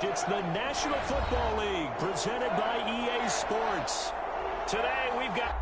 It's the National Football League presented by EA Sports. Today we've got...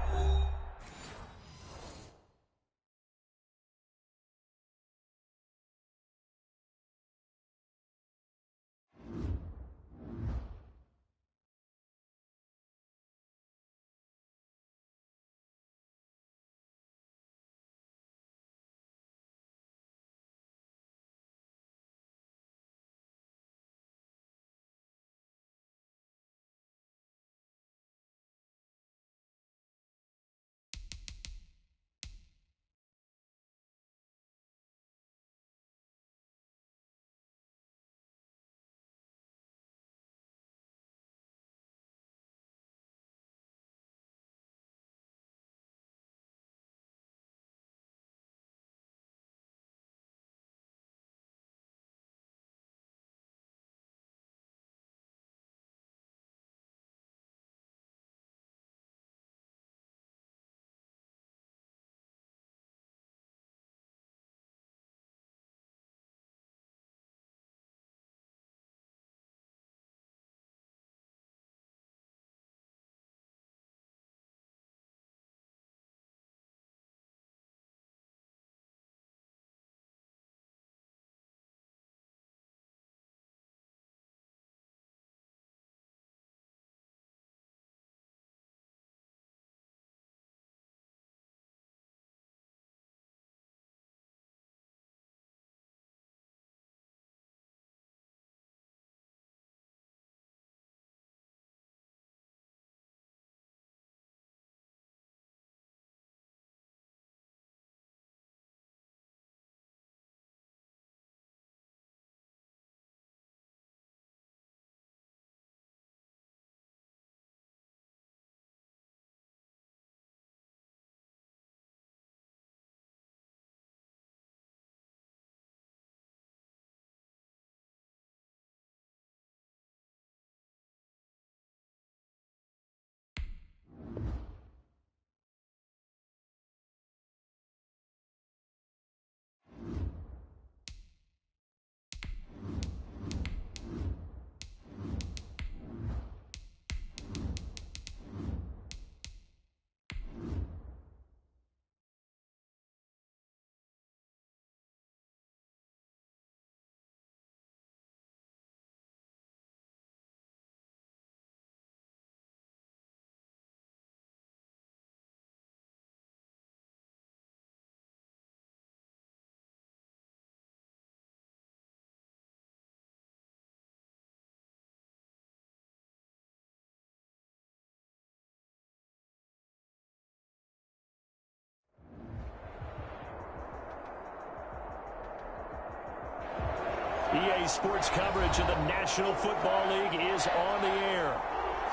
EA Sports coverage of the National Football League is on the air.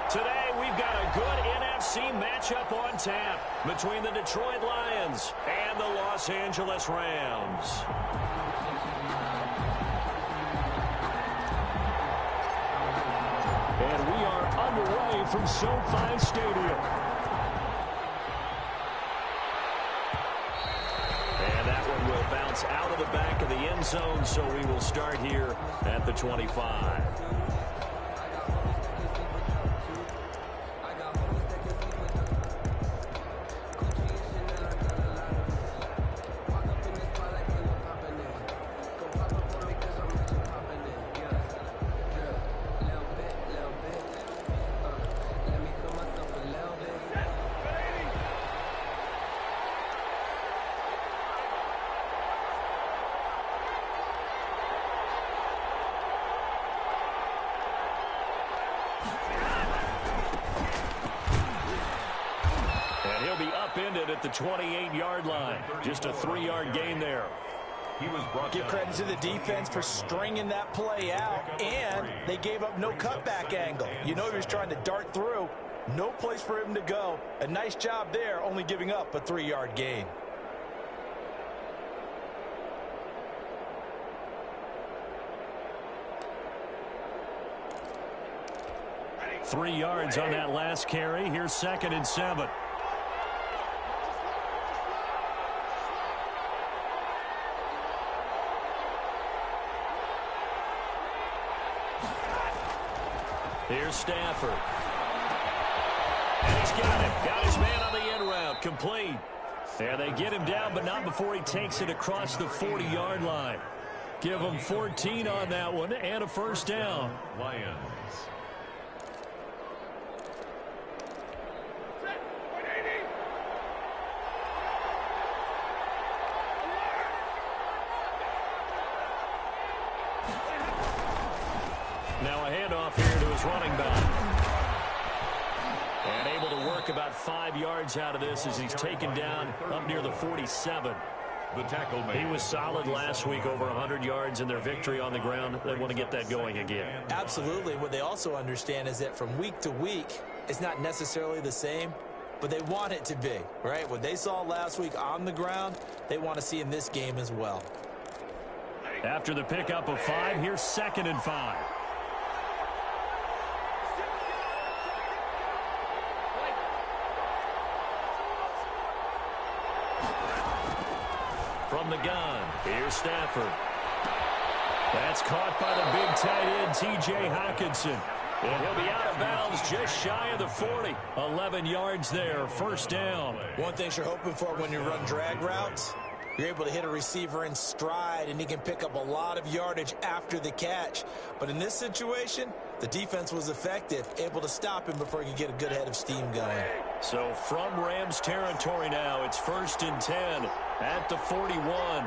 Today, we've got a good NFC matchup on tap between the Detroit Lions and the Los Angeles Rams. And we are underway from SoFi Stadium. And that one will bounce out of the back of the end zone, so we will start here at the 25. Upended at the 28-yard line. Just a 3-yard gain there. Give credit to the defense for stringing that play out, and they gave up no cutback angle. You know he was trying to dart through. No place for him to go. A nice job there, only giving up a 3-yard gain. Three yards on that last carry. Here's 2nd and 7. Here's Stafford. And he's got it. Got his man on the end route. Complete. And they get him down, but not before he takes it across the 40-yard line. Give him 14 on that one and a first down. Lions. Now a handoff here to his running back. And able to work about 5 yards out of this as he's taken down up near the 47. The tackle made. He was solid last week, over 100 yards in their victory on the ground. They want to get that going again. Absolutely. What they also understand is that from week to week, it's not necessarily the same, but they want it to be, right? What they saw last week on the ground, they want to see in this game as well. After the pickup of 5, here's 2nd and 5. From the gun, here's Stafford. That's caught by the big tight end, T.J. Hockenson. And he'll be out of bounds just shy of the 40. 11 yards there, first down. One thing you're hoping for when you run drag routes, you're able to hit a receiver in stride, and he can pick up a lot of yardage after the catch. But in this situation, the defense was effective, able to stop him before he could get a good head of steam going. So from Rams territory now, it's 1st and 10 at the 41.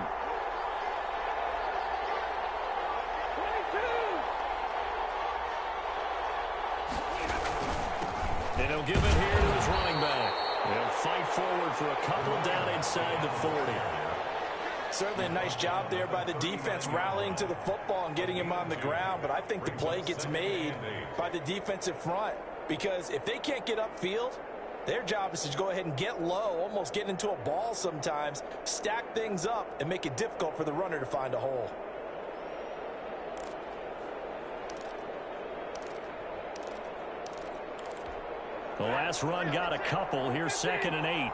And he'll give it here to his running back. They'll fight forward for a couple down inside the 40. Certainly a nice job there by the defense rallying to the football and getting him on the ground, but I think the play gets made by the defensive front, because if they can't get upfield, their job is to go ahead and get low, almost get into a ball sometimes, stack things up, and make it difficult for the runner to find a hole. The last run got a couple. Here's 2nd and 8.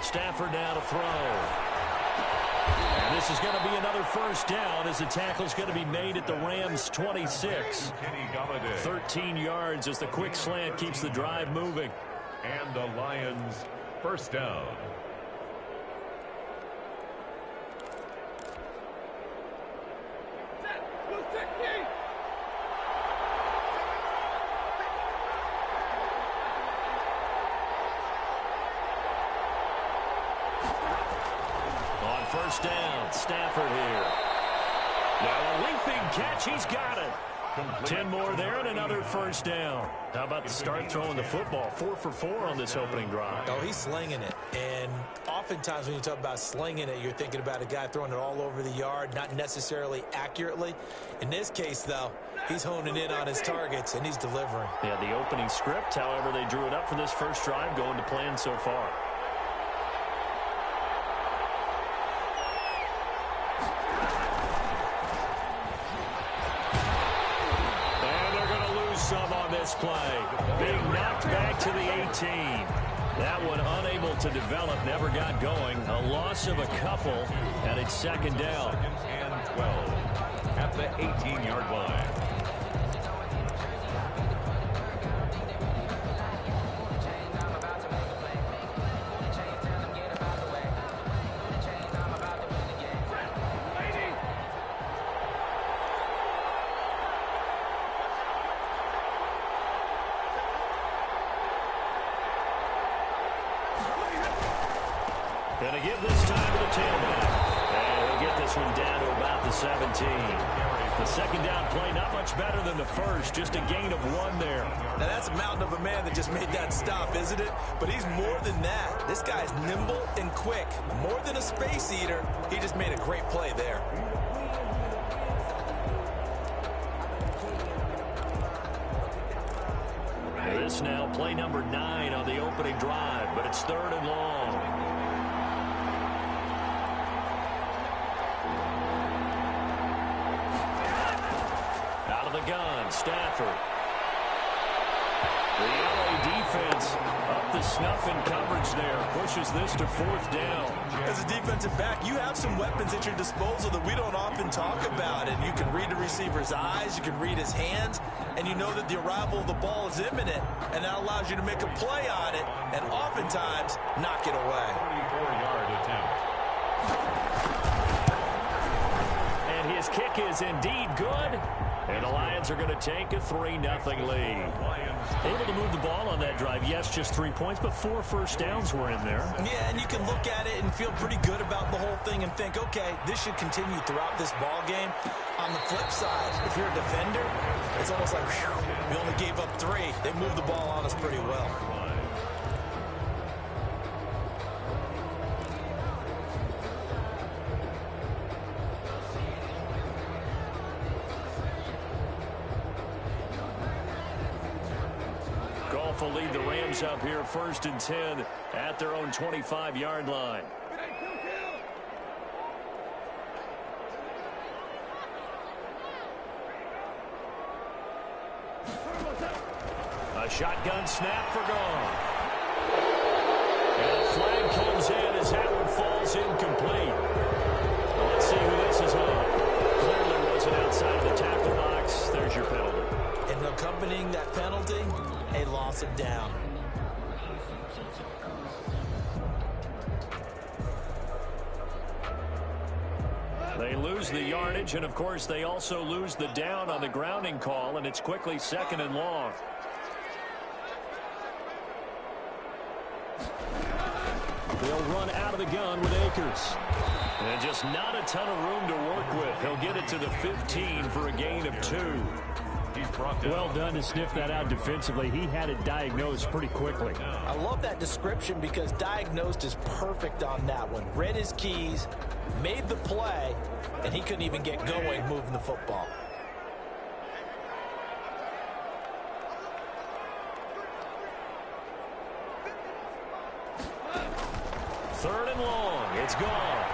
Stafford now to throw. And this is going to be another first down as the tackle's going to be made at the Rams' 26. 13 yards as the quick slant keeps the drive moving. And the Lions first down. First down, Stafford here. Now a leaping catch, he's got it. 10 more there and another first down. How about the start throwing the football? 4 for 4 on this opening drive. Oh, he's slinging it. And oftentimes when you talk about slinging it, you're thinking about a guy throwing it all over the yard, not necessarily accurately. In this case, though, he's honing in on his targets, and he's delivering. Yeah, the opening script, however, they drew it up for this first drive, going to plan so far. Some on this play. Being knocked back to the 18. That one unable to develop, never got going. A loss of a couple, and it's 2nd down. 2nd and 12 at the 18-yard line. Going to give this time to the tailback. And he'll get this one down to about the 17. The 2nd down play, not much better than the first, just a gain of 1 there. Now that's a mountain of a man that just made that stop, isn't it? But he's more than that. This guy's nimble and quick. More than a space eater, he just made a great play there. This now play number 9 on the opening drive, but it's 3rd and long. Out of the gun, Stafford. The LA defense up the snuff in coverage there. Pushes this to 4th down. As a defensive back, you have some weapons at your disposal that we don't often talk about. And you can read the receiver's eyes, you can read his hands, and you know that the arrival of the ball is imminent. And that allows you to make a play on it and oftentimes knock it away. 34-yard attempt. And his kick is indeed good. And the Lions are going to take a 3-0 lead. Able to move the ball on that drive. Yes, just 3 points, but 4 first downs were in there. Yeah, and you can look at it and feel pretty good about the whole thing and think, okay, this should continue throughout this ball game. On the flip side, if you're a defender, it's almost like, whew, we only gave up 3. They moved the ball on us pretty well. Will lead the Rams up here 1st and 10 at their own 25-yard line. A shotgun snap for Goff. And a flag comes in as that one falls incomplete. Well, let's see who this is on. Clearly wasn't outside the tackle box. There's your penalty. And accompanying that penalty, a loss of down. They lose the yardage, and of course they also lose the down on the grounding call, and it's quickly 2nd and long. They'll run out of the gun with Akers. And just not a ton of room to work with. He'll get it to the 15 for a gain of 2. Well done to sniff that out defensively. He had it diagnosed pretty quickly. I love that description because diagnosed is perfect on that one. Read his keys, made the play, and he couldn't even get going moving the football. Third and long. It's gone.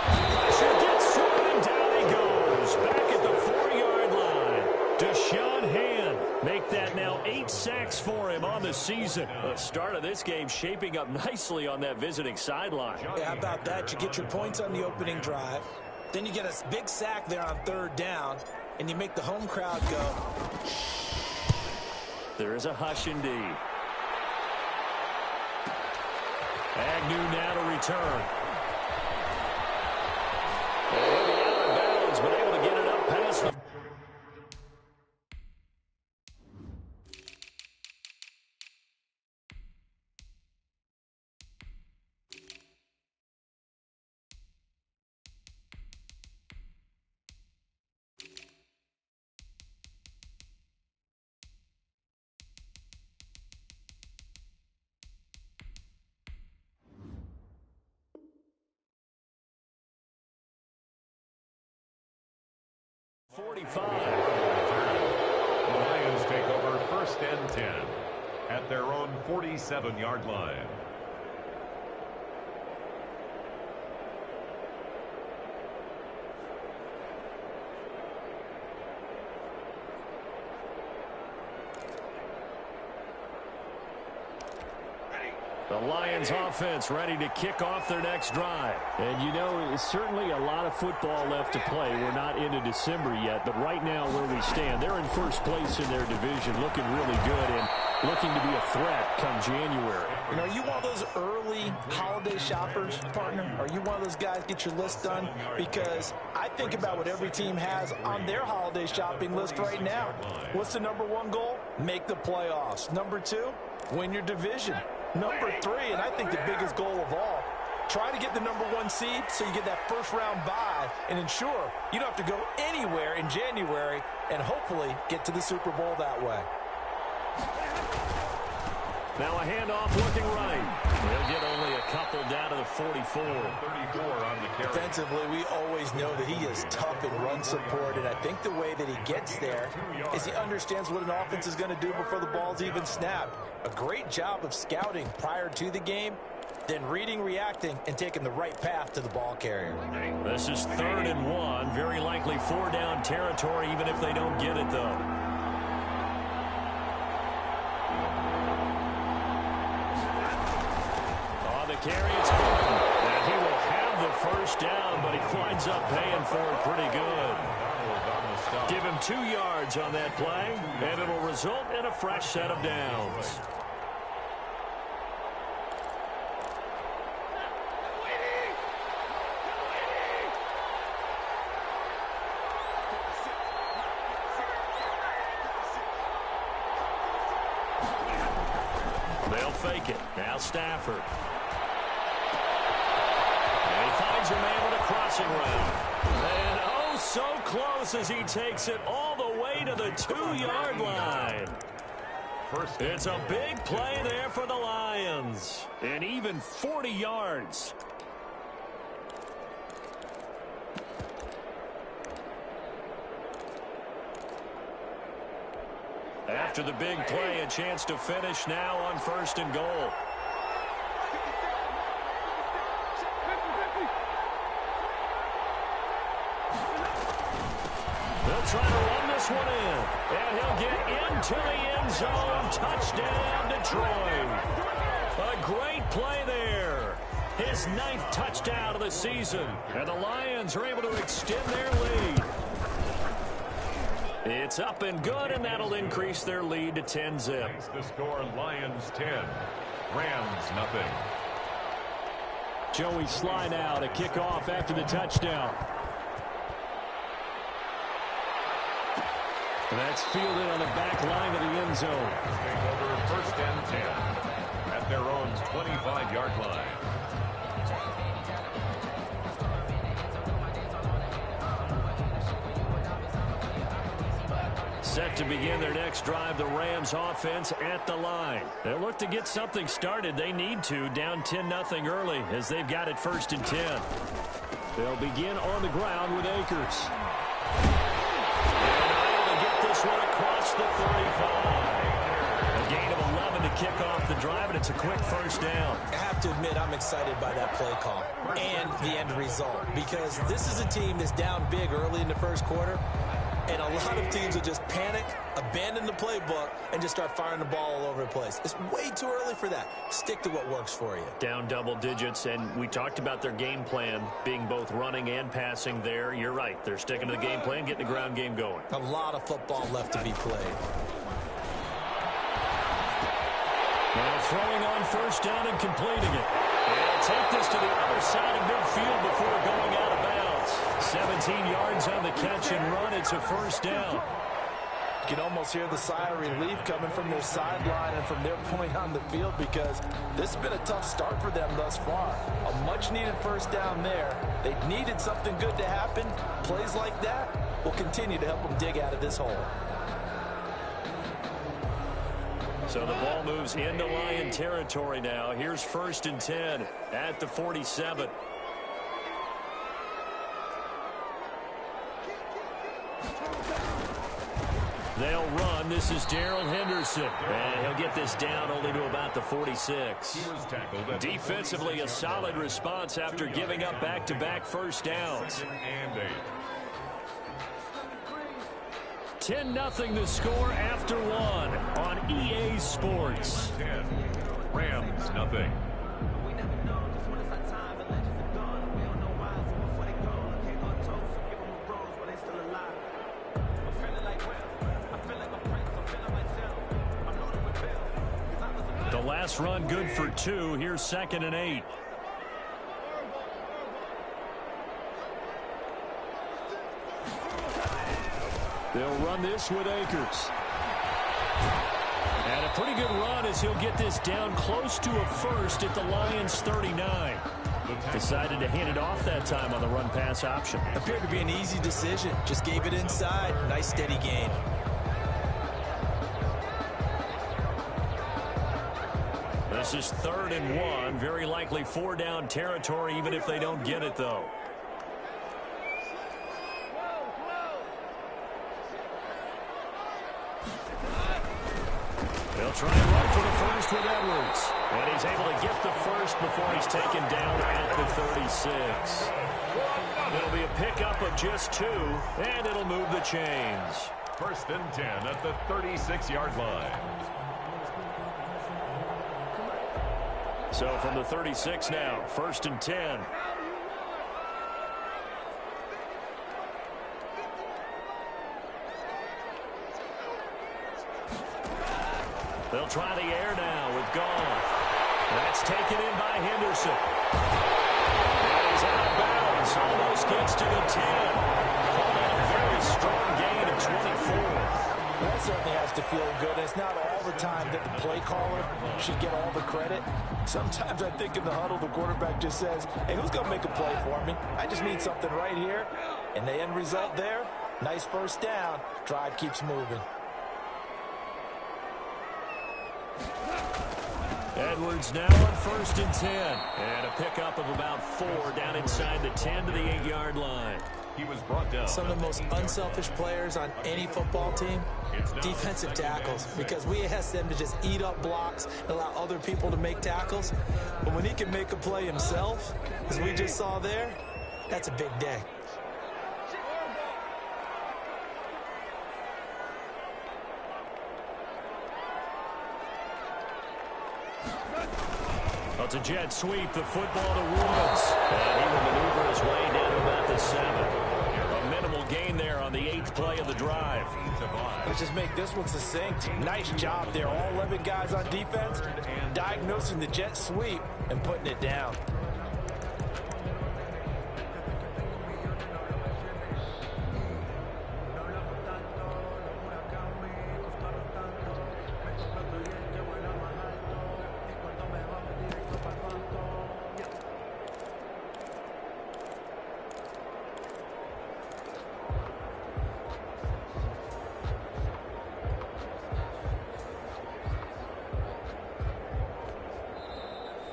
Pressure gets to him, and down he goes. Back at the 4-yard line. Deshaun Hand make that now 8 sacks for him on the season. The start of this game shaping up nicely on that visiting sideline. Yeah, how about that? You get your points on the opening drive. Then you get a big sack there on 3rd down, and you make the home crowd go. There is a hush indeed. Agnew now to return. He'll be out of bounds, but able to get it up past the... The Lions take over 1st and 10 at their own 47-yard line. The Lions offense ready to kick off their next drive. And you know, it's certainly a lot of football left to play. We're not into December yet, but right now where we stand, they're in 1st place in their division, looking really good and looking to be a threat come January. You know, are you one of those early holiday shoppers, partner? Are you one of those guys get your list done? Because I think about what every team has on their holiday shopping list right now. What's the #1 goal? Make the playoffs. #2, win your division. #3, and I think the biggest goal of all, try to get the #1 seed so you get that 1st-round bye and ensure you don't have to go anywhere in January and hopefully get to the Super Bowl that way. Now a handoff looking right. He'll get only a couple down to the 44. 34 on the carry. Defensively, we always know that he is tough in run support, and I think the way that he gets there is he understands what an offense is going to do before the ball's even snapped. A great job of scouting prior to the game, then reading, reacting, and taking the right path to the ball carrier. This is 3rd and 1. Very likely 4-down territory, even if they don't get it, though. ends up paying for it pretty good. Give him 2 yards on that play, and it'll result in a fresh set of downs. They'll fake it. Now Stafford. And he finds a man with a crossing route. And oh, so close as he takes it all the way to the 2-yard line. It's a big play there for the Lions. And even 40 yards. After the big play, a chance to finish now on 1st and goal. They'll try to run this one in. And he'll get into the end zone. Touchdown, Detroit. A great play there. His 9th touchdown of the season. And the Lions are able to extend their lead. It's up and good, and that'll increase their lead to 10-zip. The score, Lions 10, Rams nothing. Joey Sly now to kick off after the touchdown. And that's fielded on the back line of the end zone. Take over 1st and 10 at their own 25-yard line. Set to begin their next drive, the Rams offense at the line. They'll look to get something started. They need to, down 10-0 early as they've got it 1st and 10. They'll begin on the ground with Akers. And able to get this one across the 35. A gain of 11 to kick off the drive, and it's a quick 1st down. I have to admit, I'm excited by that play call and the end result, because this is a team that's down big early in the 1st quarter. And a lot of teams will just panic, abandon the playbook, and just start firing the ball all over the place. It's way too early for that. Stick to what works for you. Down double digits, and we talked about their game plan being both running and passing there. You're right. They're sticking to the game plan, getting the ground game going. A lot of football left to be played. Now throwing on 1st down and completing it. And take this to the other side of midfield before going out of bounds. 17 yards on the catch and run. It's a 1st down. You can almost hear the sigh of relief coming from their sideline and from their point on the field, because this has been a tough start for them thus far. A much-needed 1st down there. They needed something good to happen. Plays like that will continue to help them dig out of this hole. So the ball moves into Lion territory now. Here's 1st and 10 at the 47. They'll run. This is Darrell Henderson. And he'll get this down only to about the 46. Defensively, a solid response after giving up back-to-back 1st downs. 10-0 the score after one on EA Sports. 10, Rams nothing. The last run good for 2. Here's 2nd and 8. They'll run this with Akers. And a pretty good run as he'll get this down close to a 1st at the Lions 39. Decided to hand it off that time on the run-pass option. Appeared to be an easy decision. Just gave it inside. Nice steady gain. This is 3rd and 1. Very likely 4-down territory, even if they don't get it, though. They'll try and run for the 1st with Edwards. And he's able to get the 1st before he's taken down at the 36. It'll be a pickup of just 2, and it'll move the chains. 1st and 10 at the 36-yard line. So from the 36 now, 1st and 10. They'll try the air now with Goff. That's taken in by Henderson. And he's out of bounds. Almost gets to the 10. Called on a very strong gain of 24. That certainly has to feel good. It's not all the time that the play caller should get all the credit. Sometimes I think in the huddle, the quarterback just says, hey, who's going to make a play for me? I just need something right here. And the end result there, nice first down. Drive keeps moving. Edwards now on 1st and 10. And a pickup of about 4 down inside the 10 to the 8-yard line. He was brought down. Some of the most unselfish players on any football team, defensive tackles, because we ask them to just eat up blocks and allow other people to make tackles. But when he can make a play himself, as we just saw there, that's a big day. Well, it's a jet sweep, the football to Woods. And he will maneuver his way down to about the 7. A minimal gain there on the 8th play of the drive. Let's just make this one succinct. Nice job there. All 11 guys on defense diagnosing the jet sweep and putting it down.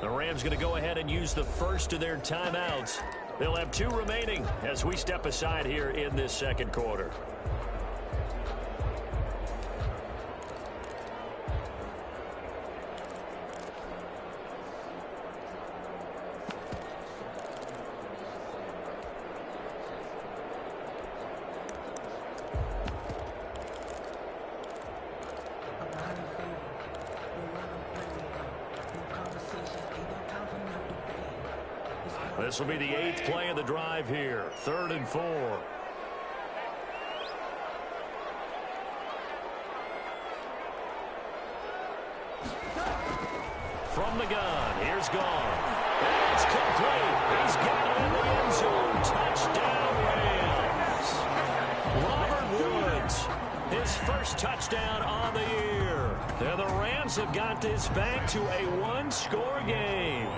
The Rams going to go ahead and use the first of their timeouts. They'll have 2 remaining as we step aside here in this second quarter. This will be the 8th play of the drive here. 3rd and 4. From the gun, here's Goff. It's complete. He's got it in the end zone. Touchdown, Rams. Robert Woods, his first touchdown on the year. And the Rams have got this back to a 1-score game.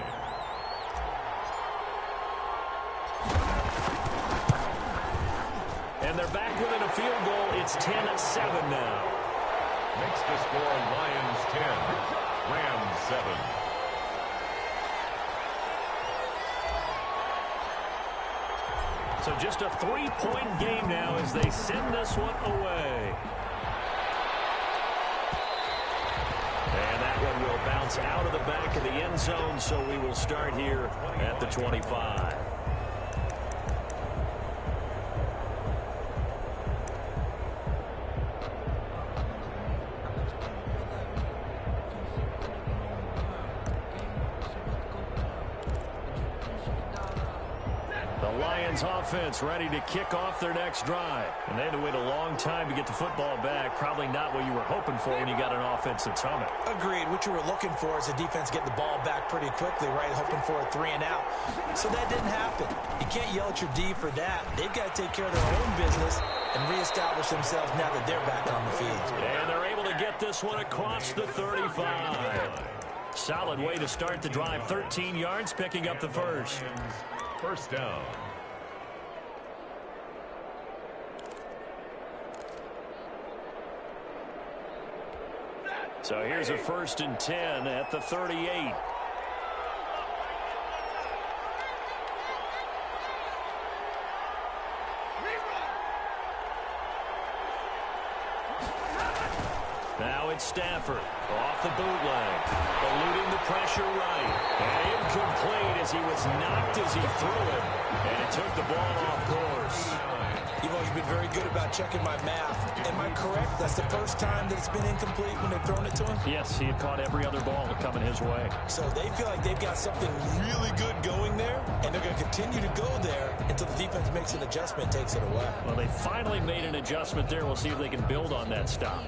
And they're back within a field goal. It's 10-7 now. Makes the score Lions 10, Rams 7. So just a 3-point game now as they send this one away. And that one will bounce out of the back of the end zone, so we will start here at the 25. Offense ready to kick off their next drive. And they had to wait a long time to get the football back. Probably not what you were hoping for when you got an offense that's humming. Agreed. What you were looking for is the defense getting the ball back pretty quickly, right? Hoping for a 3-and-out. So that didn't happen. You can't yell at your D for that. They've got to take care of their own business and reestablish themselves now that they're back on the field. And they're able to get this one across the 35. Solid way to start the drive. 13 yards, picking up the first. First down. So here's a 1st and 10 at the 38. Now it's Stafford off the bootleg, eluding the pressure right, and incomplete as he was knocked as he threw it, and it took the ball off course. You've been very good about checking my math. Am I correct? That's the first time that it's been incomplete when they've thrown it to him? Yes, he had caught every other ball coming his way. So they feel like they've got something really good going there, and they're going to continue to go there until the defense makes an adjustment and takes it away. Well, they finally made an adjustment there. We'll see if they can build on that stop.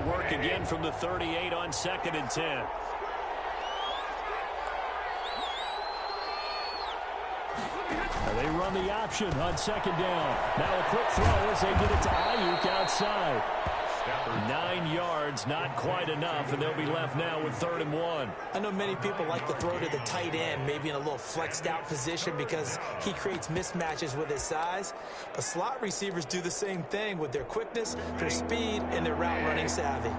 work again from the 38 on 2nd and 10. They run the option on 2nd down. Now a quick throw as they get it to Ayuk outside. 9 yards, not quite enough, and they'll be left now with 3rd and 1. I know many people like to throw to the tight end, maybe in a little flexed out position because he creates mismatches with his size. But slot receivers do the same thing with their quickness, their speed, and their route running savvy.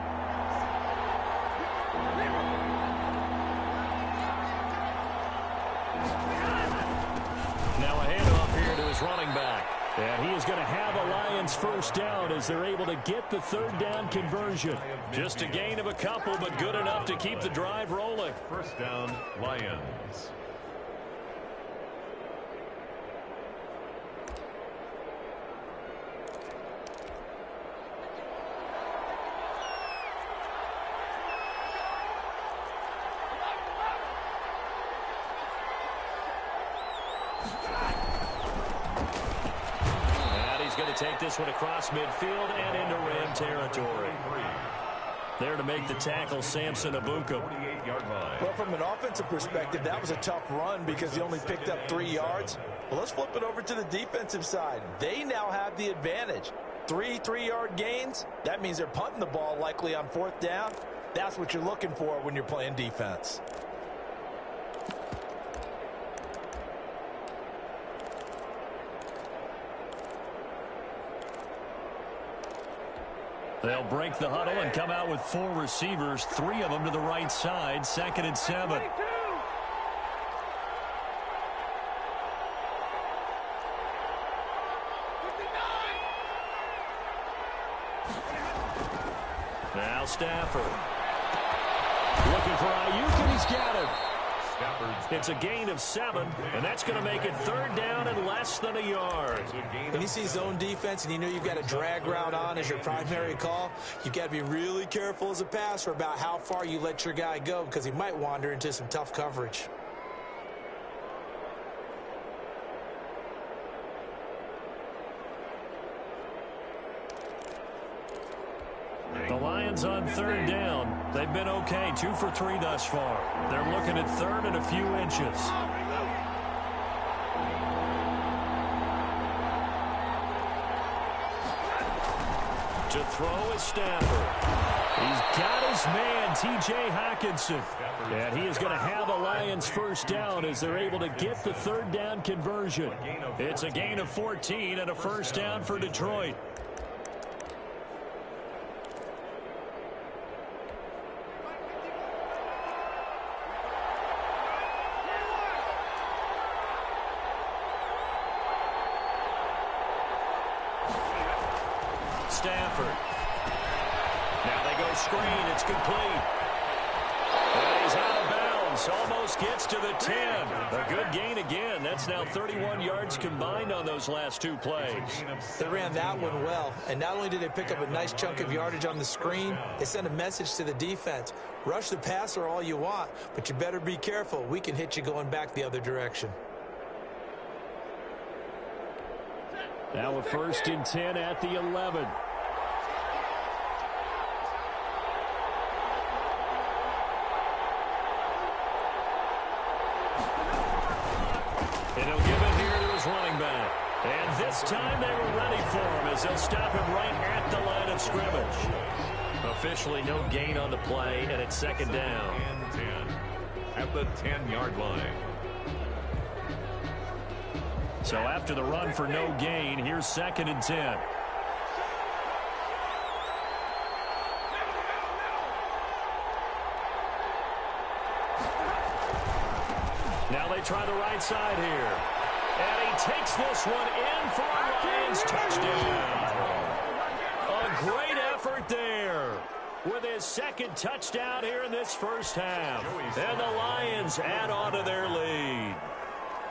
Now a handoff here to his running back. And he is going to have a Lions first down as they're able to get the 3rd down conversion. Just a gain of a couple, but good enough to keep the drive rolling. First down, Lions. Going to take this one across midfield and into Ram territory. There to make the tackle, Samson Abuka. Well, from an offensive perspective, that was a tough run because he only picked up 3 yards. Well, let's flip it over to the defensive side. They now have the advantage. 3 3-yard gains. That means they're punting the ball likely on 4th down. That's what you're looking for when you're playing defense. They'll break the huddle and come out with 4 receivers, 3 of them to the right side, 2nd and 7. Now Stafford. Looking for Ayuk, and he's got him. It's a gain of 7, and that's going to make it 3rd down and less than a yard. When you see zone defense and you know you've got a drag route on as your primary call, you've got to be really careful as a passer about how far you let your guy go because he might wander into some tough coverage. The Lions on 3rd down. They've been okay, 2 for 3 thus far. They're looking at 3rd and a few inches. To throw is Stafford. He's got his man, T.J. Hockenson. And he is going to have a Lions first down as they're able to get the 3rd down conversion. It's a gain of 14 and a first down for Detroit. Stafford. Now they go screen. It's complete. And he's out of bounds. Almost gets to the 10. A good gain again. That's now 31 yards combined on those last 2 plays. They ran that one well. And not only did they pick up a nice chunk of yardage on the screen, they sent a message to the defense. Rush the passer all you want, but you better be careful. We can hit you going back the other direction. Now a 1st and 10 at the 11. And he'll give it here to his running back. And this time they were ready for him as they'll stop him right at the line of scrimmage. Officially no gain on the play, and it's 2nd down. And 10 at the 10-yard line. So after the run for no gain, here's 2nd and 10. Now they try the right side here. And he takes this one in for a Lions touchdown. A great effort there with his 2nd touchdown here in this first half. And the Lions add on to their lead.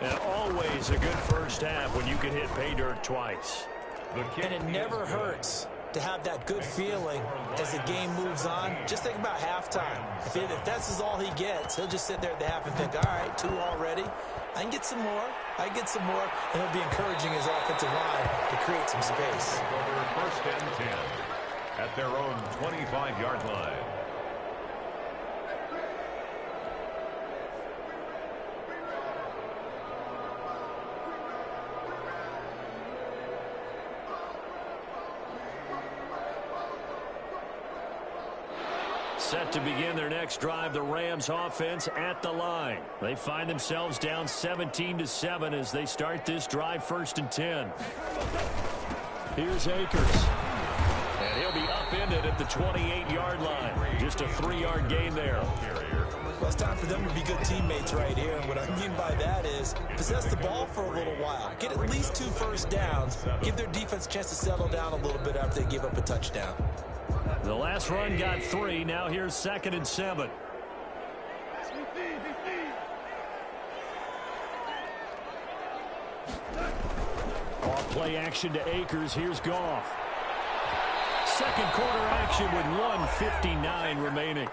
And always a good first half when you can hit pay dirt twice. And it never hurts to have that good feeling as the game moves on. Just think about halftime. If that's all he gets, he'll just sit there at the half and think, all right, 2 already. I can get some more. I can get some more. And he'll be encouraging his offensive line to create some space. First and 10 at their own 25-yard line. Set to begin their next drive, the Rams offense at the line. They find themselves down 17-7 as they start this drive, 1st and 10. Here's Akers. And he'll be upended at the 28-yard line. Just a 3-yard gain there. Well, it's time for them to be good teammates right here. And what I mean by that is possess the ball for a little while. Get at least 2 first downs. Give their defense a chance to settle down a little bit after they give up a touchdown. The last run got 3. Now here's 2nd and 7. Off play action to Akers. Here's Goff. Second quarter action with 1:59 remaining.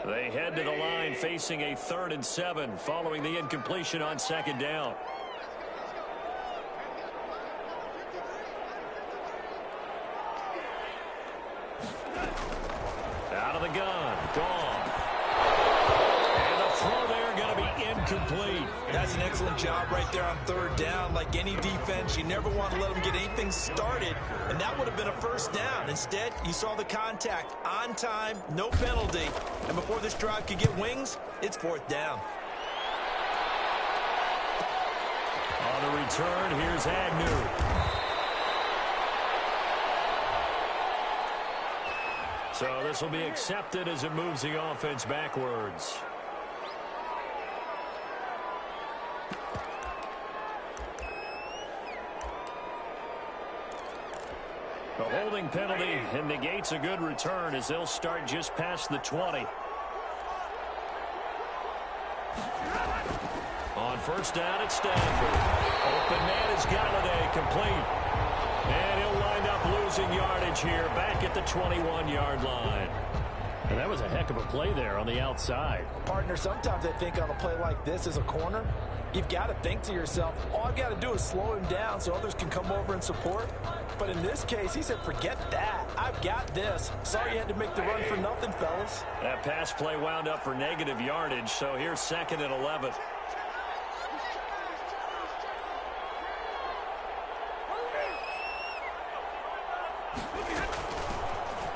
They head to the line facing a 3rd and 7 following the incompletion on 2nd down. Out of the gun. Goff. And the throw there going to be incomplete. That's an excellent job right there on 3rd down. Like any defense, you never want to let them get anything started, and that would have been a 1st down. Instead, you saw the contact on time, no penalty, and before this drive could get wings, it's 4th down. On the return, here's Agnew. So this will be accepted as it moves the offense backwards. The holding penalty and negates a good return as they'll start just past the 20. On 1st down, it's Stafford. Open man is Galladay, complete. And he'll wind up losing yardage here back at the 21-yard line. And that was a heck of a play there on the outside. Partner, sometimes I think on a play like this as a corner, you've got to think to yourself, all I've got to do is slow him down so others can come over and support. But in this case, he said, forget that. I've got this. Sorry you had to make the run for nothing, fellas. That pass play wound up for negative yardage, so here's 2nd and 11.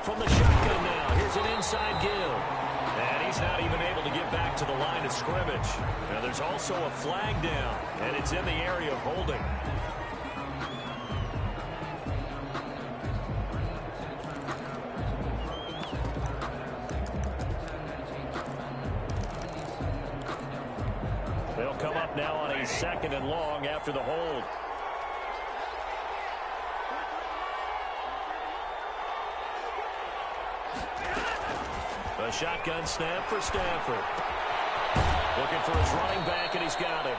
From the shotgun now, here's an inside give. And he's not even able to get back to the line of scrimmage. Now there's also a flag down, and it's in the area of holding. They'll come up now on a 2nd and long after the hold. A shotgun snap for Stafford. Looking for his running back, and he's got him.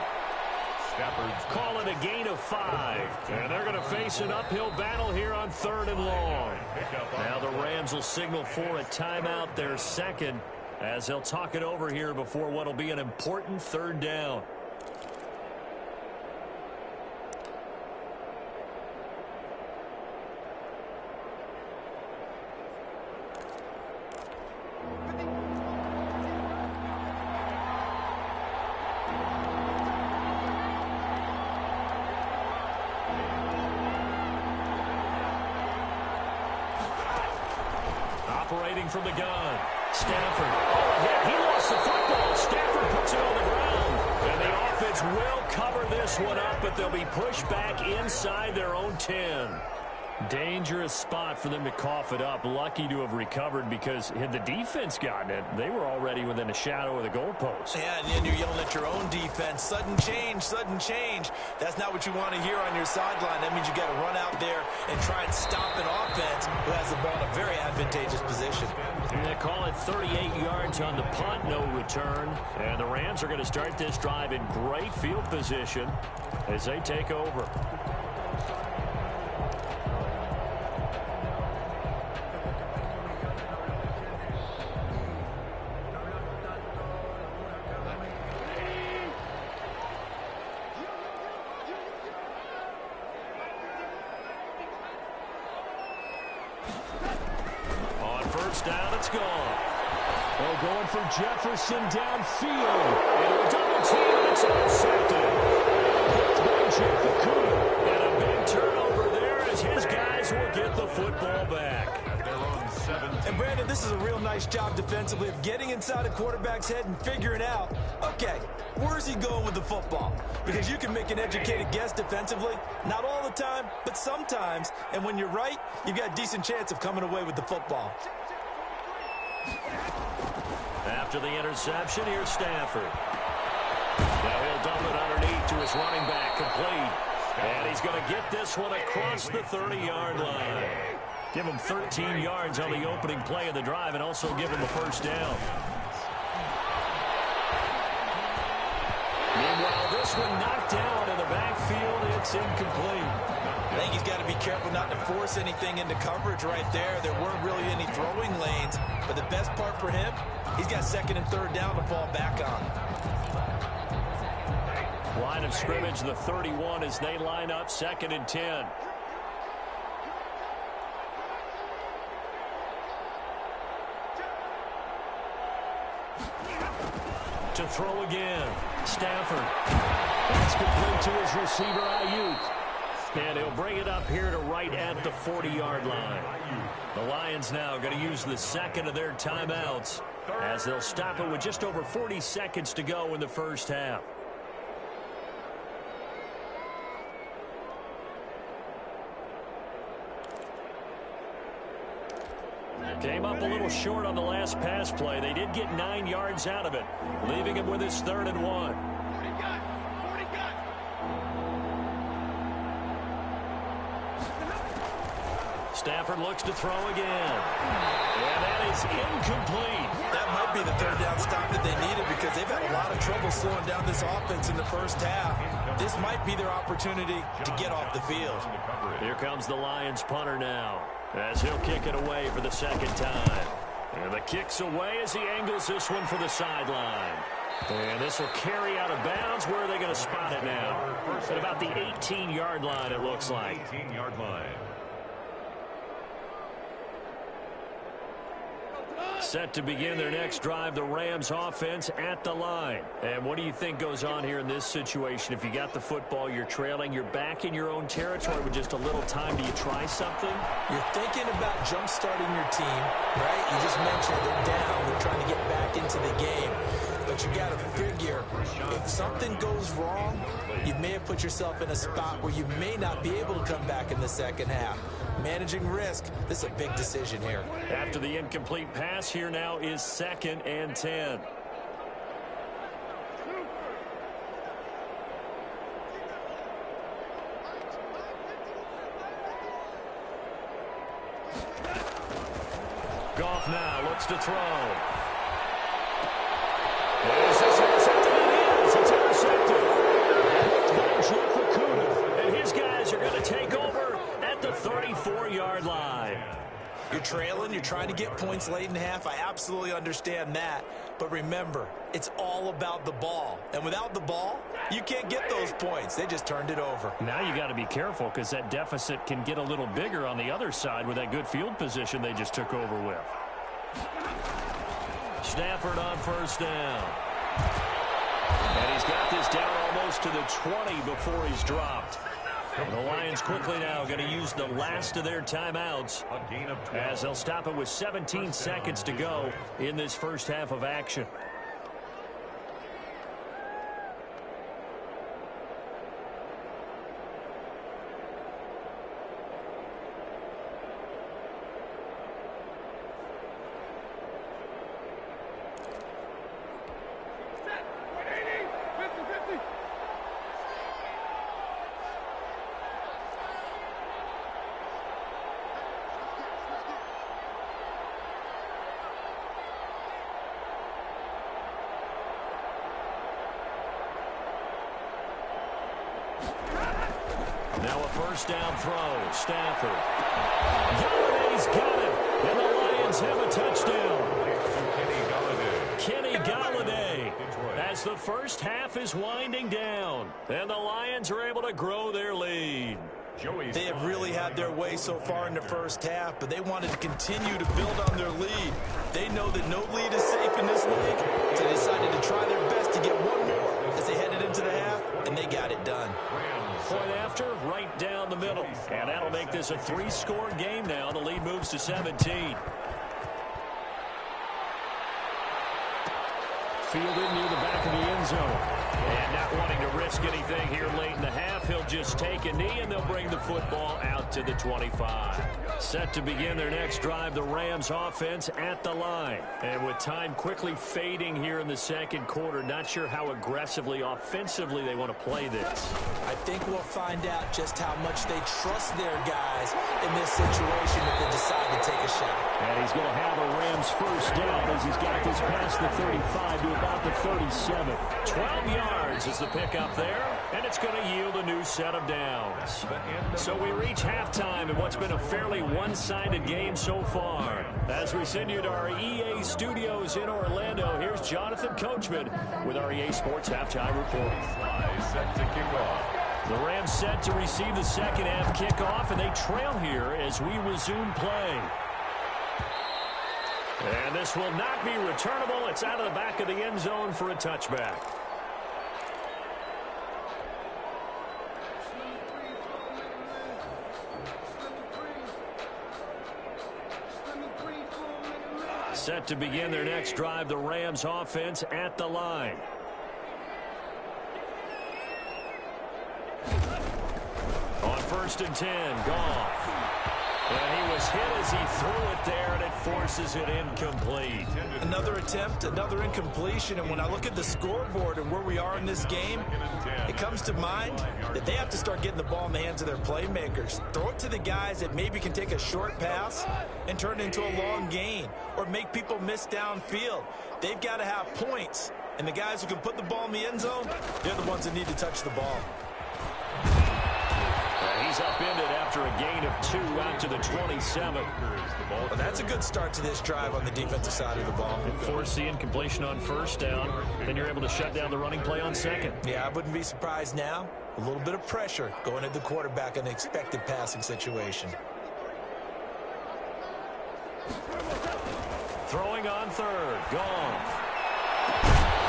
Stafford's call it a gain of 5. And they're going to face an uphill battle here on 3rd and long. Now the Rams will signal for a timeout, their 2nd, as they'll talk it over here before what will be an important 3rd down. Operating from the gun. Stafford. Oh, he lost the football. Stafford puts it on the ground. And the offense will cover this one up, but they'll be pushed back inside their own 10. Dangerous spot for them to cough it up. Lucky to have recovered, because had the defense gotten it, they were already within a shadow of the goalpost. Yeah, and then you're yelling at your own defense. Sudden change, sudden change. That's not what you want to hear on your sideline. That means you got to run out there and try and stop an offense who has the ball in a very advantageous position. They call it 38 yards on the punt, no return. And the Rams are going to start this drive in great field position as they take over. Down, it's gone. They're going for Jefferson downfield. It'll double team, and it's intercepted. Picked by Jefferson. And a big turnover there as his guys will get the football back. And Brandon, this is a real nice job defensively of getting inside a quarterback's head and figuring out, okay, where's he going with the football? Because you can make an educated guess defensively, not all the time, but sometimes. And when you're right, you've got a decent chance of coming away with the football. After the interception, here's Stafford. Now he'll dump it underneath to his running back, complete. And he's going to get this one across the 30-yard line. Give him 13 yards on the opening play of the drive and also give him a first down. Meanwhile, this one knocked down in the backfield. It's incomplete. I think he's got to be careful not to force anything into coverage right there. There weren't really any throwing lanes, but the best part for him, he's got second and third down to fall back on. Line of scrimmage, the 31 as they line up, 2nd and 10. To throw again, Stafford. That's complete to his receiver, Ayuk. And he'll bring it up here to right at the 40-yard line. The Lions now going to use the second of their timeouts as they'll stop it with just over 40 seconds to go in the first half. Came up a little short on the last pass play. They did get 9 yards out of it, leaving him with his 3rd and 1. Stafford looks to throw again. And that is incomplete. That might be the third down stop that they needed because they've had a lot of trouble slowing down this offense in the first half. This might be their opportunity to get off the field. Here comes the Lions punter now as he'll kick it away for the 2nd time. And the kick's away as he angles this one for the sideline. And this will carry out of bounds. Where are they going to spot it now? At about the 18-yard line, it looks like. 18-yard line. Set to begin their next drive, the Rams offense at the line. And what do you think goes on here in this situation? If you got the football, you're trailing, you're back in your own territory with just a little time. Do you try something? You're thinking about jump-starting your team, right? You just mentioned they're down. They're trying to get back into the game. But you got to figure, if something goes wrong, you may have put yourself in a spot where you may not be able to come back in the second half. Managing risk, this is a big decision here. After the incomplete pass, here now is 2nd and 10. Goff now looks to throw. Is this intercepted? It is. It's intercepted. Picked by Jefferson. And his guys are going to take over at the 34-yard line. You're trailing, you're trying to get points late in half. I absolutely understand that. But remember, it's all about the ball. And without the ball, you can't get those points. They just turned it over. Now you got to be careful because that deficit can get a little bigger on the other side with that good field position they just took over with. Stafford on 1st down. And he's got this down almost to the 20 before he's dropped. The Lions quickly now going to use the last of their timeouts as they'll stop it with 17 seconds to go in this first half of action. Now a first down throw. Stafford. Galladay's got it. And the Lions have a touchdown. Kenny Galladay, as the first half is winding down. And the Lions are able to grow their lead. They have really had their way so far in the first half, but they wanted to continue to build on their lead. They know that no lead is safe in this league, so they decided to try their best to get one more as they headed into the half, and they got it done. Point after, right down the middle. And that'll make this a 3-score game now. The lead moves to 17. Fielded near the back of the end zone. And not wanting to risk anything here late in the half, he'll just take a knee and they'll bring the football out to the 25. Set to begin their next drive, the Rams offense at the line. And with time quickly fading here in the second quarter, not sure how aggressively, offensively they want to play this. I think we'll find out just how much they trust their guys in this situation if they decide to take a shot. And he's going to have the Rams first down as he's got this past the 35 to about the 37. 12 yards is the pickup there, and it's going to yield a new set of downs. So we reach halftime in what's been a fairly one-sided game so far. As we send you to our EA studios in Orlando, here's Jonathan Coachman with our EA Sports Halftime Report. Set to kick off. The Rams set to receive the second half kickoff, and they trail here as we resume play. And this will not be returnable. It's out of the back of the end zone for a touchback. Set to begin their next drive, the Rams offense at the line. On 1st and 10, Goff. And he was hit as he threw it there, and it forces it incomplete. Another attempt, another incompletion, and when I look at the scoreboard and where we are in this game, it comes to mind that they have to start getting the ball in the hands of their playmakers. Throw it to the guys that maybe can take a short pass and turn it into a long gain or make people miss downfield. They've got to have points, and the guys who can put the ball in the end zone, they're the ones that need to touch the ball. He's upended after a gain of 2 out to the 27. Well, that's a good start to this drive on the defensive side of the ball. Force the incompletion on first down, then you're able to shut down the running play on second. Yeah, I wouldn't be surprised now. A little bit of pressure going at the quarterback in an expected passing situation. Throwing on third, Goff.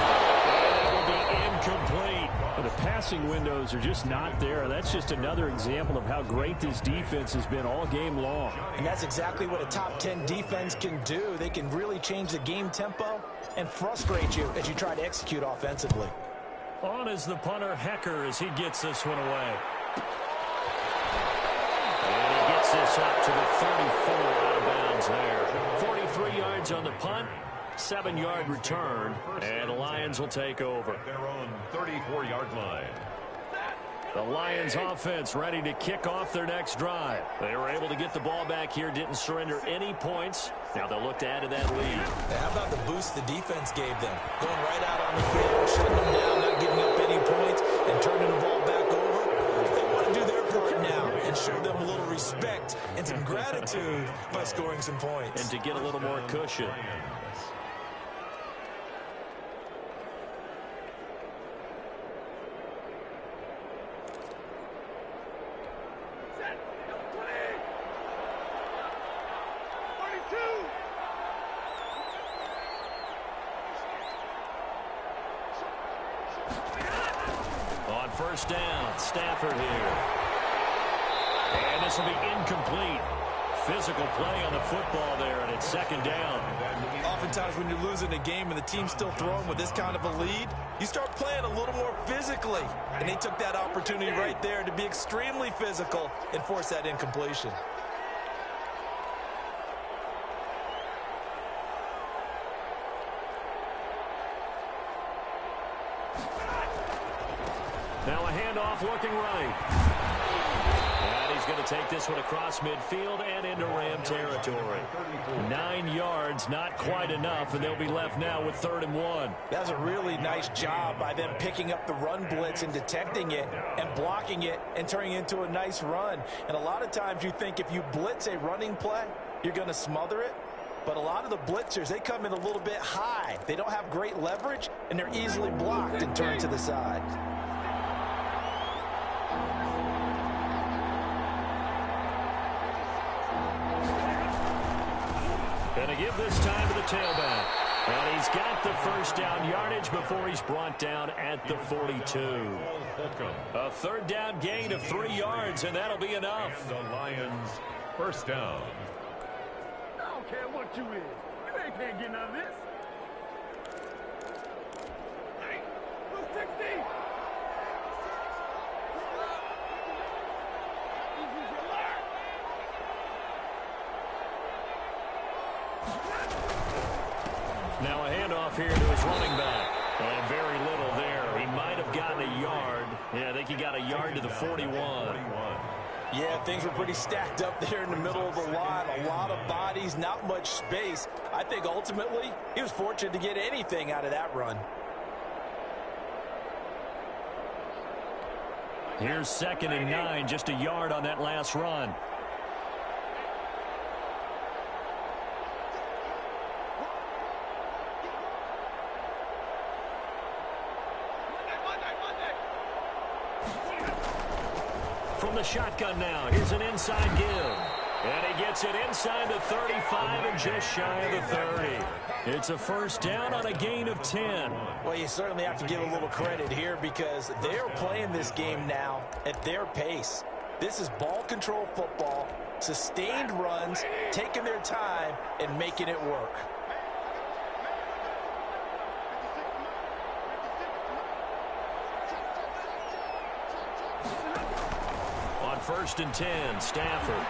And it will be incomplete. The passing windows are just not there. That's just another example of how great this defense has been all game long. And that's exactly what a top 10 defense can do. They can really change the game tempo and frustrate you as you try to execute offensively. On is the punter, Hecker, as he gets this one away. And he gets this up to the 34 out of bounds there. 43 yards on the punt. 7-yard return, and the Lions will take over. Their own 34-yard line. The Lions offense ready to kick off their next drive. They were able to get the ball back here, didn't surrender any points. Now they'll look to add to that lead. How about the boost the defense gave them? Going right out on the field, shutting them down, not giving up any points, and turning the ball back over. They want to do their part now and show them a little respect and some gratitude by scoring some points. And to get a little more cushion. On first down, Stafford here. And this will be incomplete. Physical play on the football there, and it's second down. Oftentimes when you're losing a game and the team's still throwing with this kind of a lead, you start playing a little more physically. And they took that opportunity right there to be extremely physical and force that incompletion. Now a handoff looking right. And he's going to take this one across midfield and into Ram territory. 9 yards, not quite enough, and they'll be left now with 3rd and 1. That's a really nice job by them picking up the run blitz and detecting it and blocking it and turning it into a nice run. And a lot of times you think if you blitz a running play, you're going to smother it. But a lot of the blitzers, they come in a little bit high. They don't have great leverage, and they're easily blocked and turned to the side. And a give this time to the tailback. And he's got the first down yardage before he's brought down at the 42. A 3rd down gain of 3 yards, and that'll be enough. The Lions, first down. I don't care what you is. You ain't can't get none of this. Hey, who's 16? Now a handoff here to his running back. And very little there. He might have gotten a yard. Yeah, I think he got a yard to the 41. Yeah, things were pretty stacked up there in the middle of the line. A lot of bodies, not much space. I think ultimately he was fortunate to get anything out of that run. Here's 2nd and 9, just a yard on that last run. From the shotgun now, here's an inside give. And he gets it inside the 35 and just shy of the 30. It's a first down on a gain of 10. Well, you certainly have to give a little credit here because they're playing this game now at their pace. This is ball control football, sustained runs, taking their time and making it work. On 1st and 10, Stafford.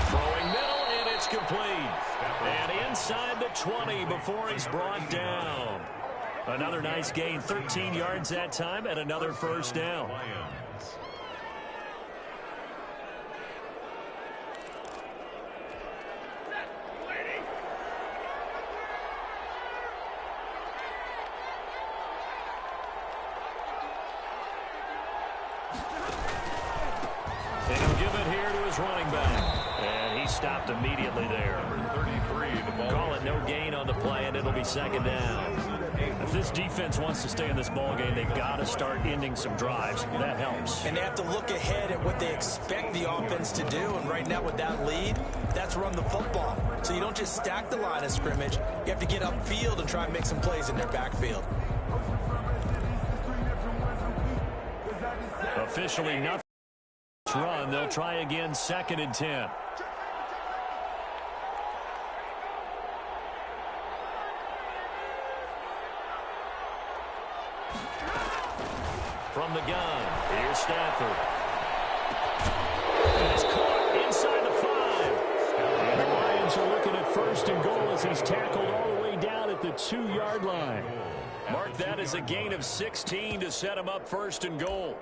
Throwing middle, and it's complete. And inside the 20 before he's brought down. Another nice gain, 13 yards that time, and another first down. And he'll give it here to his running back. And he stopped immediately there. Number 33, the ball. Call it no gain on the play, and it'll be 2nd down. If this defense wants to stay in this ball game, they've got to start ending some drives. That helps. And they have to look ahead at what they expect the offense to do. And right now with that lead, that's run the football. So you don't just stack the line of scrimmage. You have to get upfield and try and make some plays in their backfield. Officially nothing. Run. They'll try again, 2nd and 10. From the gun, here's Stafford. And it's caught inside the 5. And the Lions are looking at 1st and goal as he's tackled all the way down at the 2-yard line. Mark that as a gain of 16 to set him up 1st and goal.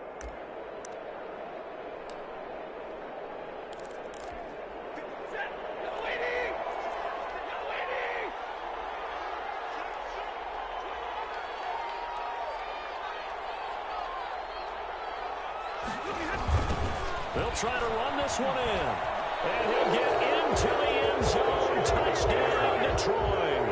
They'll try to run this one in. And he'll get into the end zone. Touchdown, Detroit.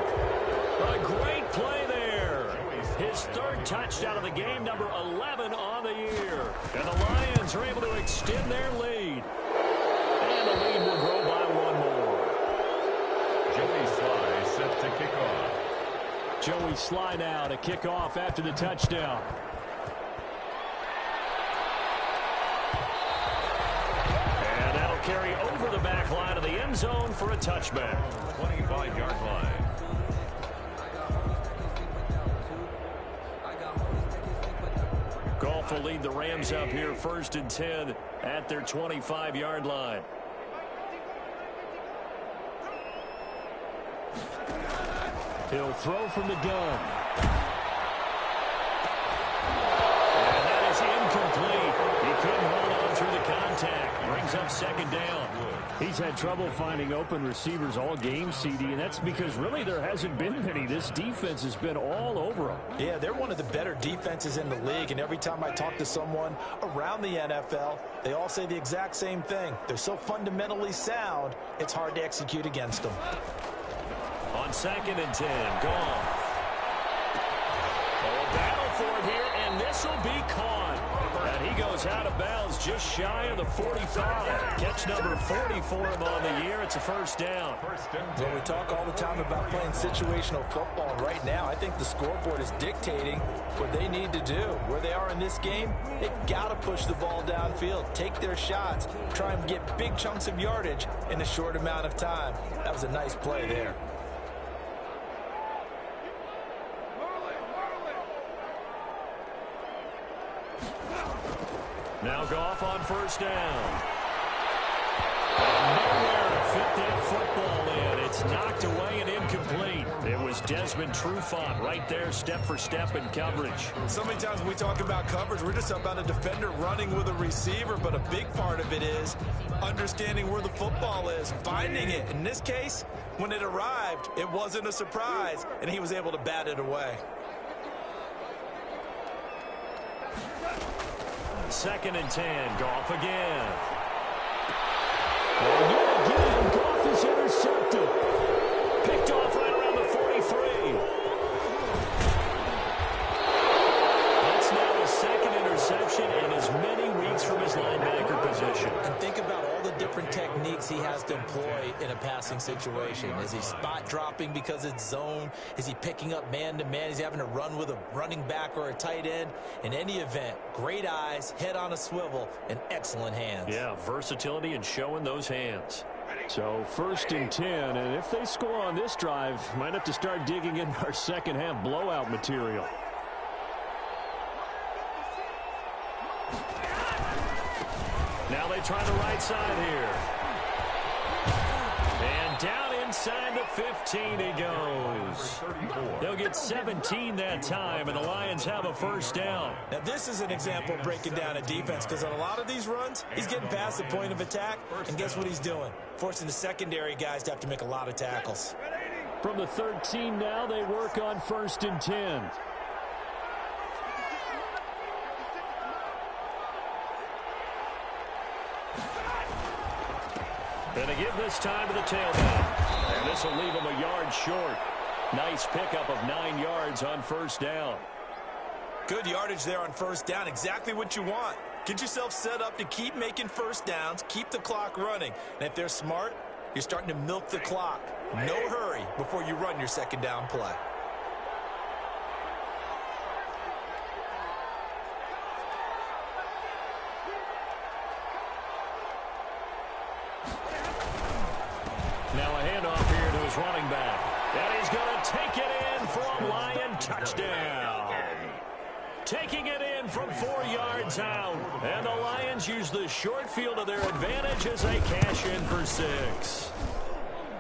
A great play there. His 3rd touchdown of the game, number 11 on the year. And the Lions are able to extend their lead. And the lead will grow by 1 more. Joey Sly set to kick off. Joey Sly now to kick off after the touchdown. Carry over the back line of the end zone for a touchback. 25-yard line. Goff will lead the Rams up here 1st and 10 at their 25-yard line. He'll throw from the gun. And that is incomplete. He couldn't hold on through the contact. brings up second down. He's had trouble finding open receivers all game, CD, and that's because really there hasn't been many. This defense has been all over them. Yeah, they're one of the better defenses in the league, and every time I talk to someone around the NFL, they all say the exact same thing. They're so fundamentally sound, it's hard to execute against them. On 2nd and 10, Goff. Oh, battle for it here, and this will be caught. And he goes out of bounds just shy of the 45. Catch number 40 for him on the year. It's a first down. Well, we talk all the time about playing situational football. Right now, I think the scoreboard is dictating what they need to do. Where they are in this game, they've got to push the ball downfield, take their shots, try and get big chunks of yardage in a short amount of time. That was a nice play there. Now Goff on first down. Nowhere to fit that football in. It's knocked away and incomplete. It was Desmond Trufant right there, step for step in coverage. So many times when we talk about coverage, we're just about a defender running with a receiver, but a big part of it is understanding where the football is, finding it. In this case, when it arrived, it wasn't a surprise, and he was able to bat it away. 2nd and 10, Goff again. And yet again, Goff is intercepted. Picked off right around the 43. That's now his second interception in as many weeks from his linebacker position. And think about all the different techniques he has to employ in a passing situation. Is he spot dropping because it's zone? Is he picking up man-to-man? Is he having to run with a running back or a tight end? In any event, great eyes, head on a swivel, and excellent hands. Yeah, versatility and showing those hands. So 1st and 10, and if they score on this drive, might have to start digging in our second half blowout material. Now they try the right side here. And down inside the 15 he goes. They'll get 17 that time, and the Lions have a first down. Now this is an example of breaking down a defense, because on a lot of these runs, he's getting past the point of attack, and guess what he's doing? Forcing the secondary guys to have to make a lot of tackles. From the 13 now, they work on 1st and 10. And they give this time to the tailback. And this will leave him a yard short. Nice pickup of 9 yards on first down. Good yardage there on first down. Exactly what you want. Get yourself set up to keep making first downs, keep the clock running. And if they're smart, you're starting to milk the clock. No hurry before you run your second down play. Now a handoff here to his running back. And he's going to take it in for a Lion touchdown. Taking it in from 4 yards out. And the Lions use the short field to their advantage as they cash in for 6.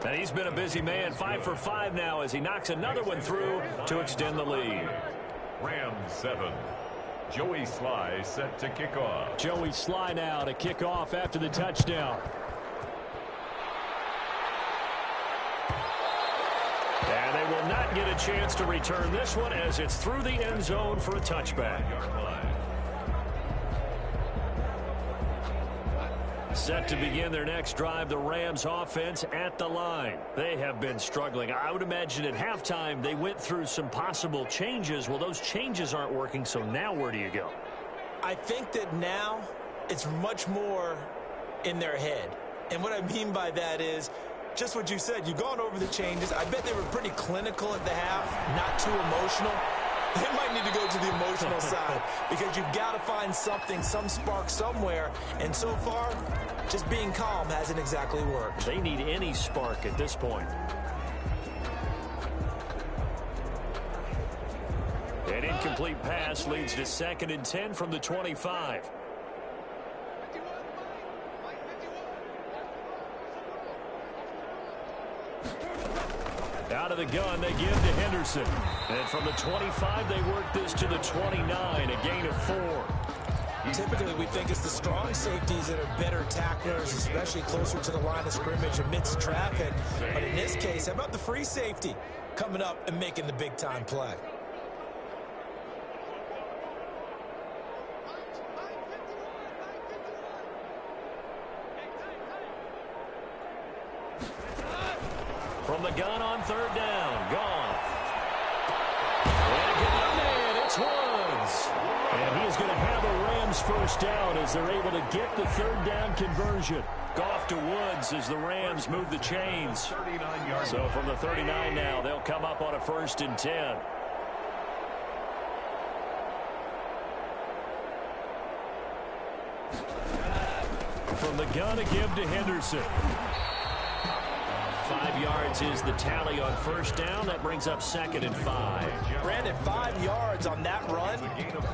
And he's been a busy man, 5 for 5 now as he knocks another one through to extend the lead. Rams 7. Joey Sly set to kick off. Joey Sly now to kick off after the touchdown. And they will not get a chance to return this one as it's through the end zone for a touchback. Set to begin their next drive, the Rams offense at the line. They have been struggling. I would imagine at halftime they went through some possible changes. Well, those changes aren't working, so now where do you go? I think that now it's much more in their head. And what I mean by that is just what you said. You've gone over the changes. I bet they were pretty clinical at the half, not too emotional. They might need to go to the emotional side because you've got to find something, some spark somewhere. And so far, just being calm hasn't exactly worked. They need any spark at this point. An incomplete pass leads to 2nd and 10 from the 25. Out of the gun, they give to Henderson. And from the 25, they work this to the 29, a gain of 4. Typically, we think it's the strong safeties that are better tacklers, especially closer to the line of scrimmage amidst traffic. But in this case, how about the free safety coming up and making the big-time play? From the gun on third down, Goff. And it's Woods. And he is going to have a Rams first down as they're able to get the third down conversion. Goff to Woods as the Rams move the chains. So from the 39 now, they'll come up on a 1st and 10. From the gun, a give to Henderson. 5 yards is the tally on first down. That brings up 2nd and 5. Brandon, 5 yards on that run.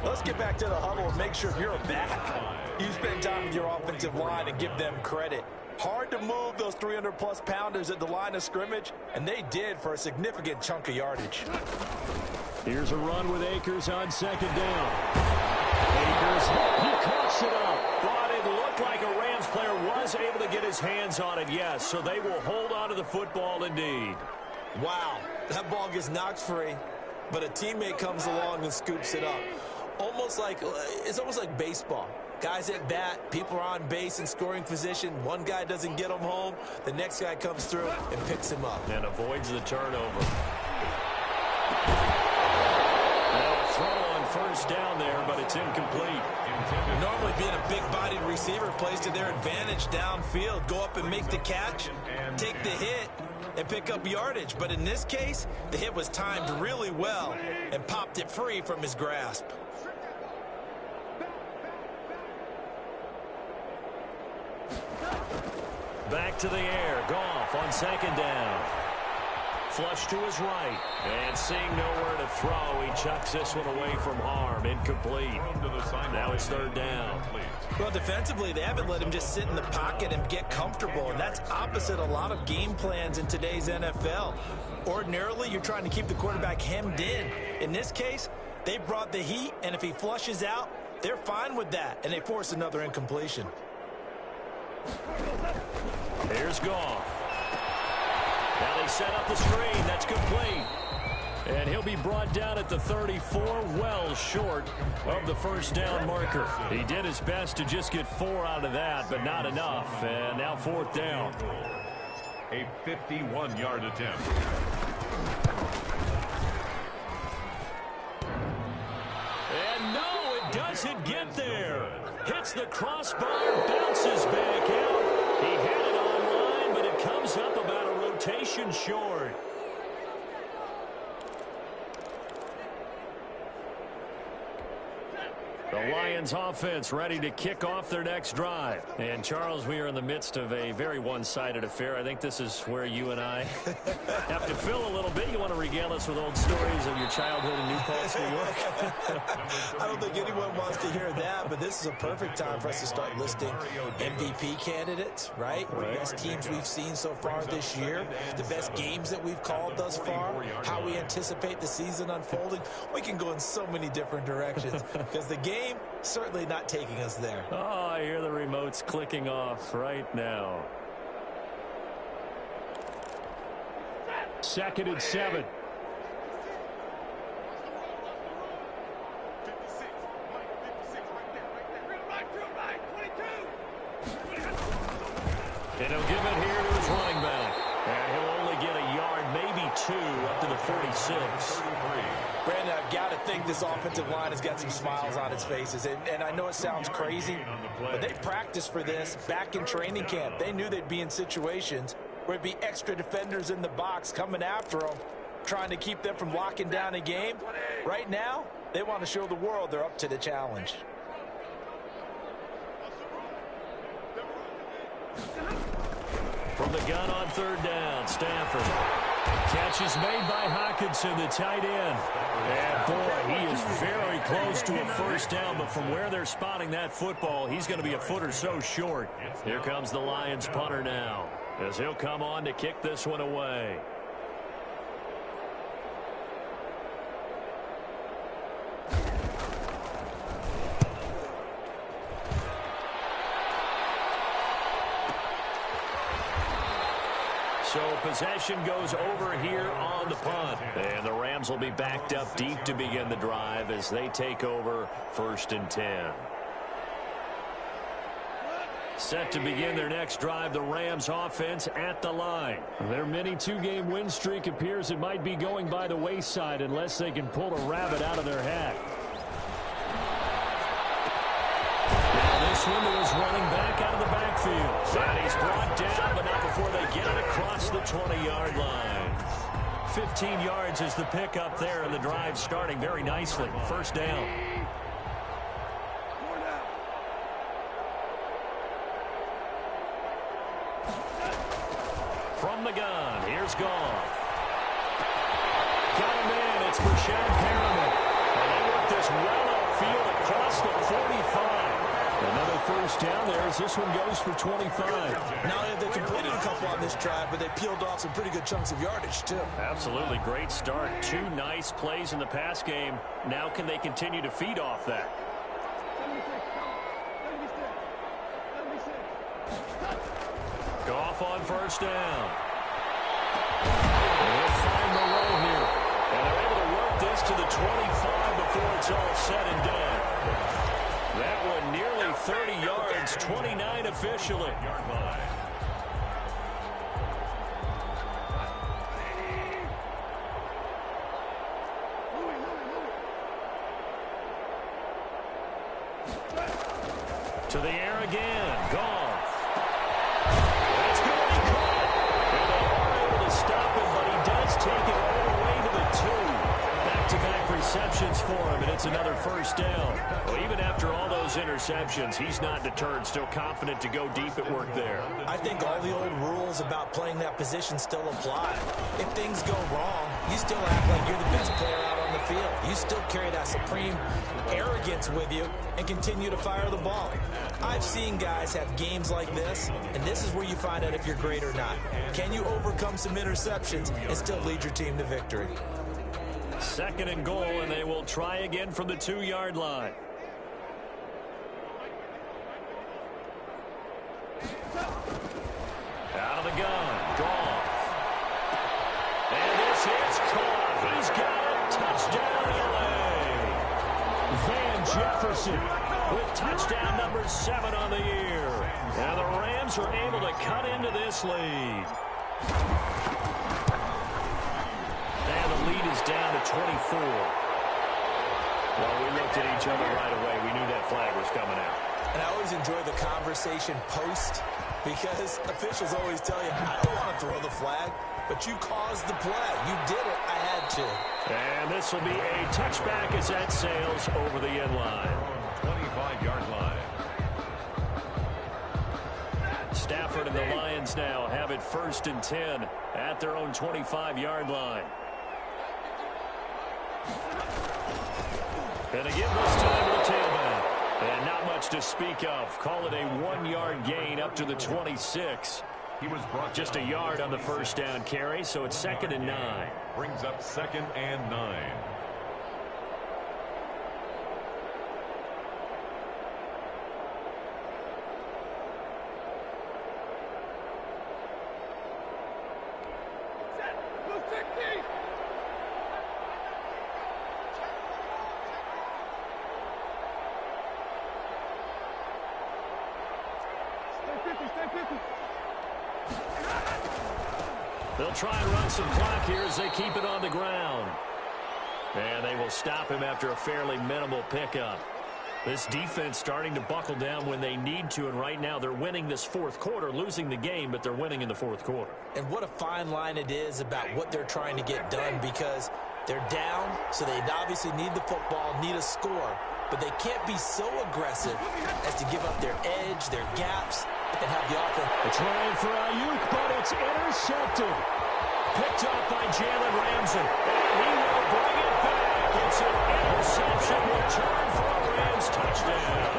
Let's get back to the huddle and make sure you're back. You spend time with your offensive line and give them credit. Hard to move those 300-plus pounders at the line of scrimmage, and they did for a significant chunk of yardage. Here's a run with Akers on 2nd down. Akers, he coughs it up. But it looked like a Rams player was able to get his hands on it, yes. So they will hold on to the football indeed. Wow, that ball gets knocked free, but a teammate comes along and scoops it up. It's almost like baseball. Guys at bat, people are on base in scoring position. One guy doesn't get him home. The next guy comes through and picks him up. And avoids the turnover. Now a throw on first down there, but it's incomplete. Normally being a big-bodied receiver plays to their advantage downfield. Go up and make the catch, take the hit, and pick up yardage. But in this case, the hit was timed really well and popped it free from his grasp. Back to the air. Goff on 2nd down. Flush to his right. And seeing nowhere to throw, he chucks this one away from harm. Incomplete. Now it's 3rd down. Well, defensively, they haven't let him just sit in the pocket and get comfortable, and that's opposite a lot of game plans in today's NFL. Ordinarily, you're trying to keep the quarterback hemmed in. In this case, they brought the heat, and if he flushes out, they're fine with that, and they force another incompletion. Here's Goff. Now they set up the screen. That's complete. And he'll be brought down at the 34, well short of the first down marker. He did his best to just get 4 out of that, but not enough. And now 4th down. A 51-yard attempt. And no, it doesn't get there. Hits the crossbar, bounces back out. He had it online, but it comes up about a rotation short. The Lions offense ready to kick off their next drive. And, Charles, we are in the midst of a very one-sided affair. I think this is where you and I have to fill a little bit. You want to regale us with old stories of your childhood in New Paltz, New York? I don't think anyone wants to hear that, but this is a perfect time for us to start listing MVP candidates, right? The best teams we've seen so far this year, the best games that we've called thus far, how we anticipate the season unfolding. We can go in so many different directions because the game certainly not taking us there. Oh, I hear the remotes clicking off right now. 2nd and 7. And he'll give it here to his running back. And he'll only get a yard, maybe 2, up to the 46. Brandon, I've got to think this offensive line has got some smiles on its faces. And I know it sounds crazy, but they practiced for this back in training camp. They knew they'd be in situations where it'd be extra defenders in the box coming after them, trying to keep them from locking down a game. Right now, they want to show the world they're up to the challenge. From the gun on 3rd down, Stafford. Catch is made by Hockenson, the tight end. And, boy, he is very close to a first down, but from where they're spotting that football, he's going to be a foot or so short. Here comes the Lions punter now, as he'll come on to kick this one away. So possession goes over here on the punt. And the Rams will be backed up deep to begin the drive as they take over 1st and 10. Set to begin their next drive, the Rams offense at the line. Their mini 2-game win streak appears it might be going by the wayside unless they can pull a rabbit out of their hat. Now this one is running back out of the backfield. And he's brought down, but not before they get it across the 20-yard line. 15 yards is the pickup there, and the drive starting very nicely. 1st down. From the gun, here's Goff. Got him in, it's Brashad Perriman. And they work this well upfield across the 45. Another 1st down there as this one goes for 25. Now they completed a couple on this drive, but they peeled off some pretty good chunks of yardage, too. Absolutely, great start. 2 nice plays in the pass game. Now can they continue to feed off that? Goff on 1st down. And they'll find Moreau here. And they're able to work this to the 25 before it's all said and done. That one nearly 30 yards, 29 officially. To the air again. Goff. That's going to be caught. And they are able to stop him, but he does take it all the way to the 2. Back-to-back receptions for him, and it's another 1st down. Well, even after all those interceptions, he's not deterred, still confident to go deep at work there. I think all the old rules about playing that position still apply. If things go wrong, you still act like you're the best player out on the field. You still carry that supreme arrogance with you and continue to fire the ball. I've seen guys have games like this, and this is where you find out if you're great or not. Can you overcome some interceptions and still lead your team to victory? 2nd and goal, and they will try again from the 2-yard line. Out of the gun, Goff. And this is caught. He's got it. Touchdown, LA. Van Jefferson with touchdown number 7 on the year. And the Rams are able to cut into this lead. And the lead is down to 24. Well, we looked at each other right away. We knew that flag was coming out. And I always enjoy the conversation post because officials always tell you, I don't want to throw the flag, but you caused the play. You did it. I had to. And this will be a touchback as that sails over the end line. 25-yard line. Stafford and the Lions now have it 1st and 10 at their own 25-yard line. And again this time to the tailback. And not much to speak of. Call it a 1-yard gain up to the 26. He was brought just a yard on the 1st down carry, so it's 2nd and 9. Brings up 2nd and 9. They'll try and run some clock here as they keep it on the ground. And they will stop him after a fairly minimal pickup. This defense starting to buckle down when they need to, and right now they're winning this 4th quarter, losing the game, but they're winning in the 4th quarter. And what a fine line it is about what they're trying to get done, because they're down, so they obviously need the football, need a score, but they can't be so aggressive as to give up their edge, their gaps, and have the offense. They're trying for Ayuk, but it's intercepted. Picked up by Jalen Ramsey. And he will bring it back. It's an interception return for a Rams touchdown.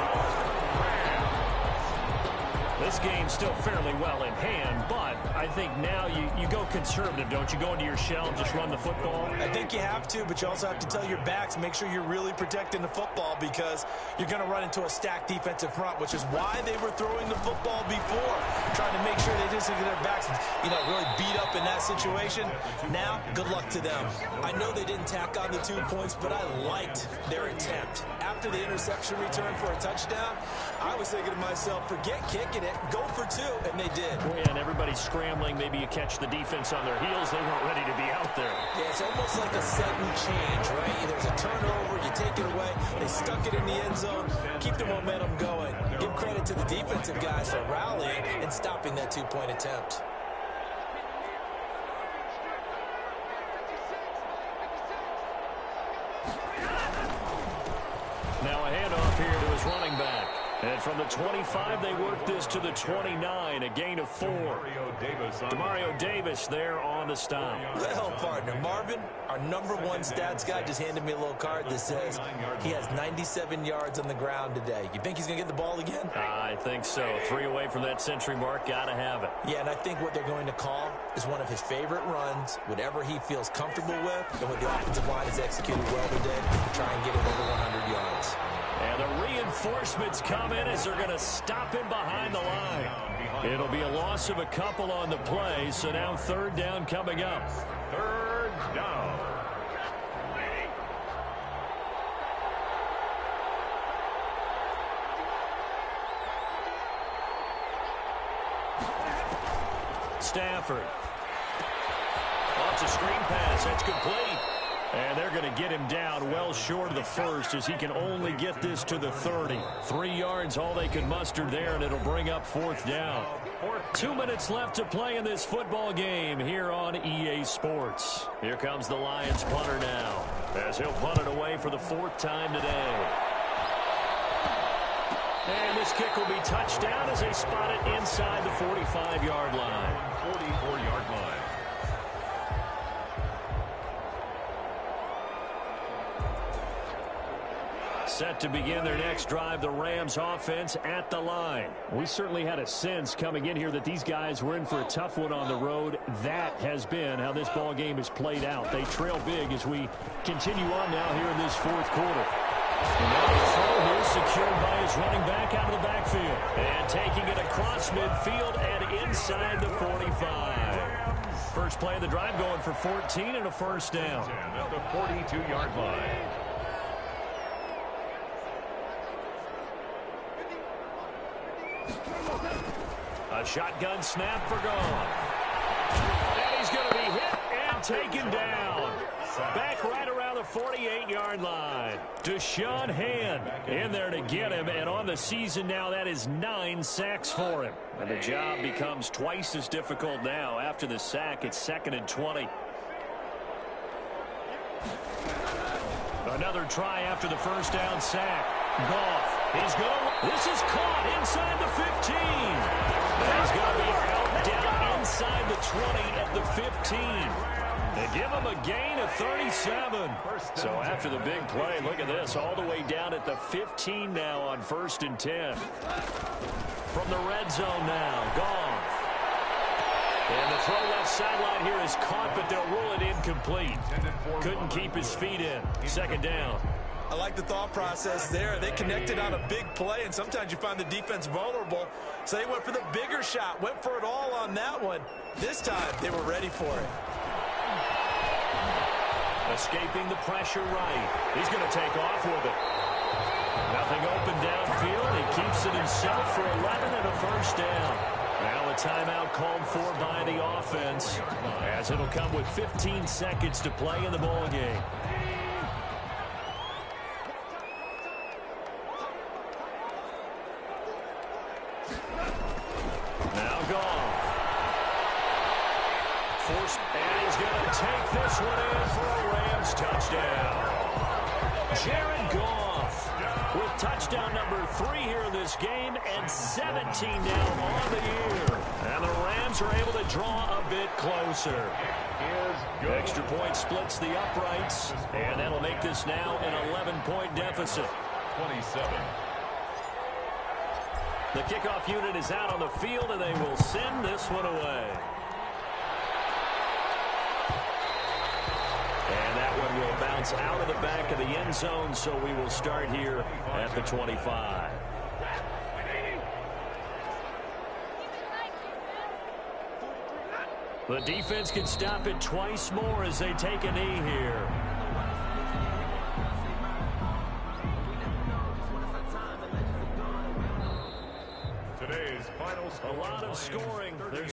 This game's still fairly well in hand, but I think now you go conservative, don't you? Go into your shell and just run the football? I think you have to, but you also have to tell your backs, make sure you're really protecting the football because you're going to run into a stacked defensive front, which is why they were throwing the football before, trying to make sure they didn't get their backs, really beat up in that situation. Now, good luck to them. I know they didn't tack on the 2 points, but I liked their attempt. After the interception return for a touchdown, I was thinking to myself, forget kicking it, go for 2, and they did. Well, yeah, and everybody's scrambling. Maybe you catch the defense on their heels. They weren't ready to be out there. Yeah, it's almost like a sudden change, right? There's a turnover, you take it away, they stuck it in the end zone, keep the momentum going. Give credit to the defensive guys for rallying and stopping that 2-point attempt. Now a handoff here to his running back. And from the 25, they work this to the 29, a gain of 4. Demario Davis there on the stop. Well, partner, Marvin, our #1 stats guy, just handed me a little card that says he has 97 yards on the ground today. You think he's going to get the ball again? I think so. 3 away from that century mark. Got to have it. Yeah, and I think what they're going to call is one of his favorite runs, whatever he feels comfortable with, and what the offensive line has executed well today, try and get him over 100 yards. And the reinforcements come in as they're going to stop him behind the line. It'll be a loss of a couple on the play, so now 3rd down coming up. 3rd down. Stafford. Oh, it's a screen pass. That's complete. And they're going to get him down well short of the 1st as he can only get this to the 30. 3 yards, all they could muster there, and it'll bring up 4th down. 2 minutes left to play in this football game here on EA Sports. Here comes the Lions punter now as he'll punt it away for the 4th time today. And this kick will be touchdown as they spot it inside the 45-yard line. 44-yard line. Set to begin their next drive, the Rams offense at the line. We certainly had a sense coming in here that these guys were in for a tough one on the road. That has been how this ball game has played out. They trail big as we continue on now here in this 4th quarter. And now the throw here secured by his running back out of the backfield. And taking it across midfield and inside the 45. First play of the drive going for 14 and a 1st down. At the 42-yard line. A shotgun snap for Goff. And he's going to be hit and taken down. Back right around the 48-yard line. Deshaun Hand in there to get him. And on the season now, that is 9 sacks for him. And the job becomes twice as difficult now. After the sack, it's 2nd and 20. Another try after the 1st down sack. Goff. He's going to... This is caught inside the 15. And he's going to be out down inside the 20 at the 15. They give him a gain of 37. So after the big play, look at this. All the way down at the 15 now on 1st and 10. From the red zone now. Goff. And the throw left sideline here is caught, but they'll rule it incomplete. Couldn't keep his feet in. 2nd down. I like the thought process there. They connected on a big play, and sometimes you find the defense vulnerable. So they went for the bigger shot, went for it all on that one. This time, they were ready for it. Escaping the pressure right. He's going to take off with it. Nothing open downfield. He keeps it himself for 11 and a 1st down. Now a timeout called for by the offense as it'll come with 15 seconds to play in the ball game. Now Goff. Forced, and he's going to take this one in for a Rams touchdown. Jared Goff with touchdown number 3 here in this game and 17 now on the year. And the Rams are able to draw a bit closer. Extra point splits the uprights, and that'll make this now an 11-point deficit. 27. The kickoff unit is out on the field, and they will send this one away. And that one will bounce out of the back of the end zone, so we will start here at the 25. The defense can stop it twice more as they take a knee here. Today's final score. A lot of scoring. There's